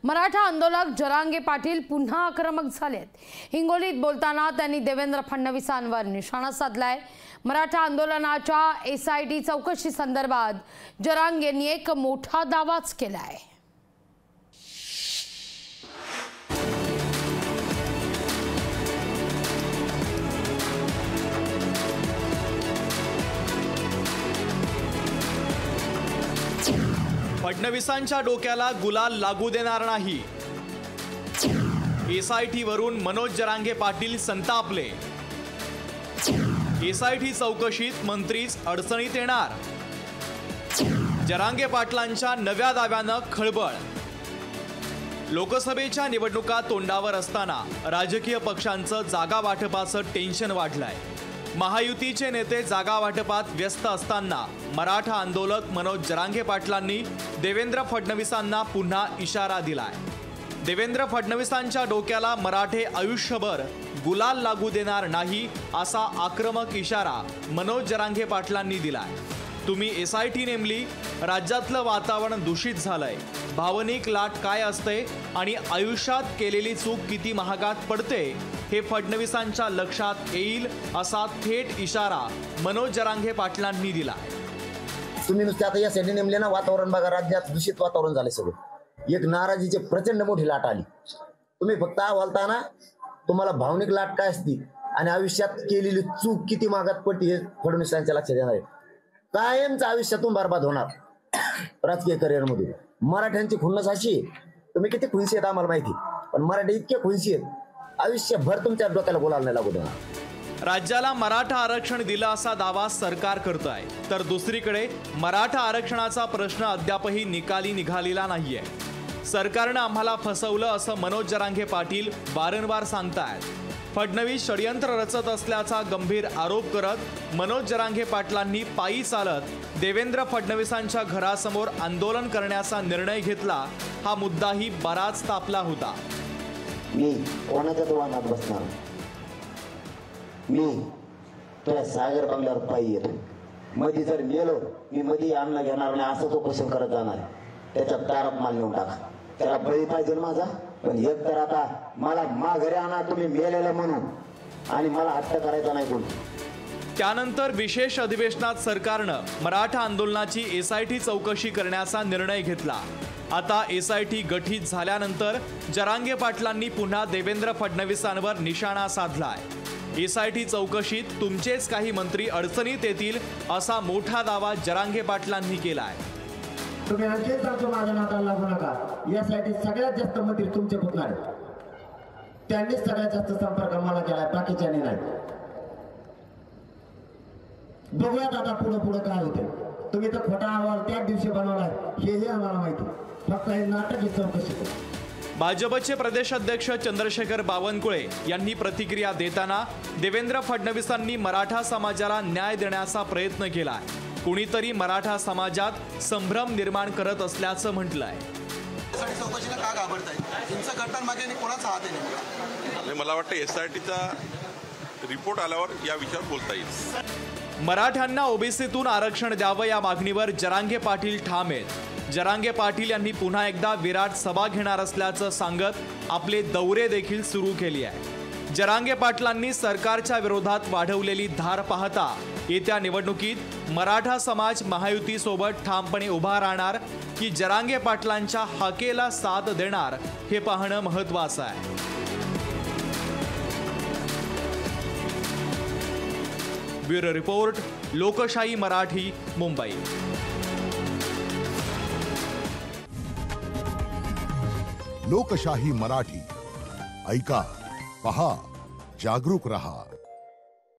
मराठा आंदोलक जरांगे पाटील पुन्हा आक्रमक झालेत। हिंगोलीत बोलताना त्यांनी देवेंद्र फडणवीसांवर निशाणा साधलाय। मराठा आंदोलनाच्या एसआयटी चौकशी संदर्भात जरांगेंनी एक मोठा दावाच केलाय। फडणवीसांच्या डोक्याला गुलाल लागू देणार नाही। एसआयटी वरून मनोज जरांगे पाटील संतापले। एसआयटी चौकशीत मंत्रीच अडचणीत येणार। जरांगे पाटलांच्या नव्या दाव्यानं खळबळ। लोकसभेच्या निवडणुका तोंडावर असताना राजकीय पक्षांचं जागा वाटपाचं टेन्शन वाढलंय। महायुतीचे नेते जागा वाटपात व्यस्त असताना मराठा आंदोलक मनोज जरांगे पाटलांनी देवेंद्र फडणवीसांना पुन्हा इशारा दिलाय। देवेंद्र फडणवीसांच्या डोक्याला मराठे आयुष्यभर गुलाल लागू देणार नाही असा आक्रमक इशारा मनोज जरांगे पाटलांनी दिलाय। तुम्ही एसआयटी नेमली, राज्यातलं वातावरण दूषित झालंय, भावनिक लाट काय असते आणि आयुष्यात केलेली चूक किती महागात पडते हे फडणवीसांच्या लक्षात येईल असा थेट इशारा मनोज जरांगे पाटलांनी दिला। तुम्ही नुसते आता यासाठी नेमले ना, वातावरण बघा, राज्यात दूषित वातावरण झाले सगळं। एक नाराजीची प्रचंड मोठी लाट आली। तुम्ही फक्त बोलता ना, तुम्हाला भावनिक लाट काय असती आणि आयुष्यात केलेली चूक किती महागात पडते हे फडणवीसांच्या लक्षात येणार आहे। कायमचं आयुष्यातून बरबाद होणार राजकीय करिअरमध्ये। मराठ्यांची खुन्नस अशी, तुम्ही किती खुनशी आहेत आम्हाला माहिती, पण मराठी इतके खुनशी आहेत, आयुष्यभर तुमच्या डोक्याला गुलाल नाही लागू देणार। राज्याला मराठा आरक्षण दिलं असा दावा सरकार करत आहे, तर दुसरीकडे मराठा आरक्षणाचा प्रश्न अद्यापही निकाली निघालेला नाहीये। सरकारनं आम्हाला फसवलं असं मनोज जरांगे पाटील वारंवार सांगतायत। फडणवीस षडयंत्र रचत असल्याचा गंभीर आरोप करत मनोज जरांगे पाटलांनी पायी चालत देवेंद्र फडणवीसांच्या घरासमोर आंदोलन करण्याचा निर्णय घेतला। हा मुद्दाही बराच तापला होता। मी कोणाच्या दुकानात बसणार, मी तुला सागर बंगल्यावर पायी येतो, मध्ये जर गेलो मी मध्ये अन्न घेणार नाही असं तो क्वेश्चन करत जाणार। त्याच्यात दारात माल नेऊन टाका, त्याला बळी पाहिजे माझा। पण एक तर आता मला माघारी आणा तुम्ही मेलेलं म्हणून, आणि मला हत्या करायचा नाही कोण। त्यानंतर विशेष अधिवेशनात सरकारनं मराठा आंदोलनाची एसआयटी चौकशी करण्याचा निर्णय घेतला। आता एसआयटी गठीत झाल्यानंतर जरांगे पाटलांनी पुन्हा देवेंद्र फडणवीसांवर निशाणा साधलाय। एसआयटी चौकशीत तुमचेच काही मंत्री अडचणीत येतील असा मोठा दावा जरांगे पाटलांनी केलाय। तुम्ही आणखी सांगतो माझ्या नाताला लागू नका। यासाठी सगळ्यात जास्त मंत्री तुमचे पुतणार आहेत, त्यांनीच सगळ्यात जास्त संपर्क मला केलाय, बाकीच्याने नाही। बघूयात आता पुढे काय होते। तुम्ही तर खोटा अहवाल त्याच दिवशी बनवलाय हेही आम्हाला माहिती, फक्त हे नाटक ही चौकशी। भाजपचे प्रदेशाध्यक्ष चंद्रशेखर बावनकुळे यांनी प्रतिक्रिया देताना देवेंद्र फडणवीसांनी मराठा समाजाला न्याय देण्याचा प्रयत्न केलाय, कुणीतरी मराठा समाजात संभ्रम निर्माण करत असल्याचं म्हटलंय। चौकशीला का घाबरताय? तुमचं घटनांमागे कोणाचा हात आहे? मला वाटतं एसआयटीचा रिपोर्ट आल्यावर या विषयावर बोलता येईल। मराठ्यांना ओबीसीतून आरक्षण द्यावं या मागणीवर जरांगे पाटील ठाम आहेत। जरांगे पाटील यांनी पुन्हा एकदा विराट सभा घेणार असल्याचं सांगत आपले दौरे देखील सुरू केली आहे। जरांगे पाटलांनी सरकारच्या विरोधात वाढवलेली धार पाहता येत्या निवडणुकीत मराठा समाज महायुतीसोबत ठामपणे उभा राहणार की जरांगे पाटलांच्या हाकेला साथ देणार हे पाहणं महत्त्वाचं आहे। ब्युरो रिपोर्ट, लोकशाही मराठी, मुंबई। लोकशाही मराठी ऐका, पहा, जागरूक रहा।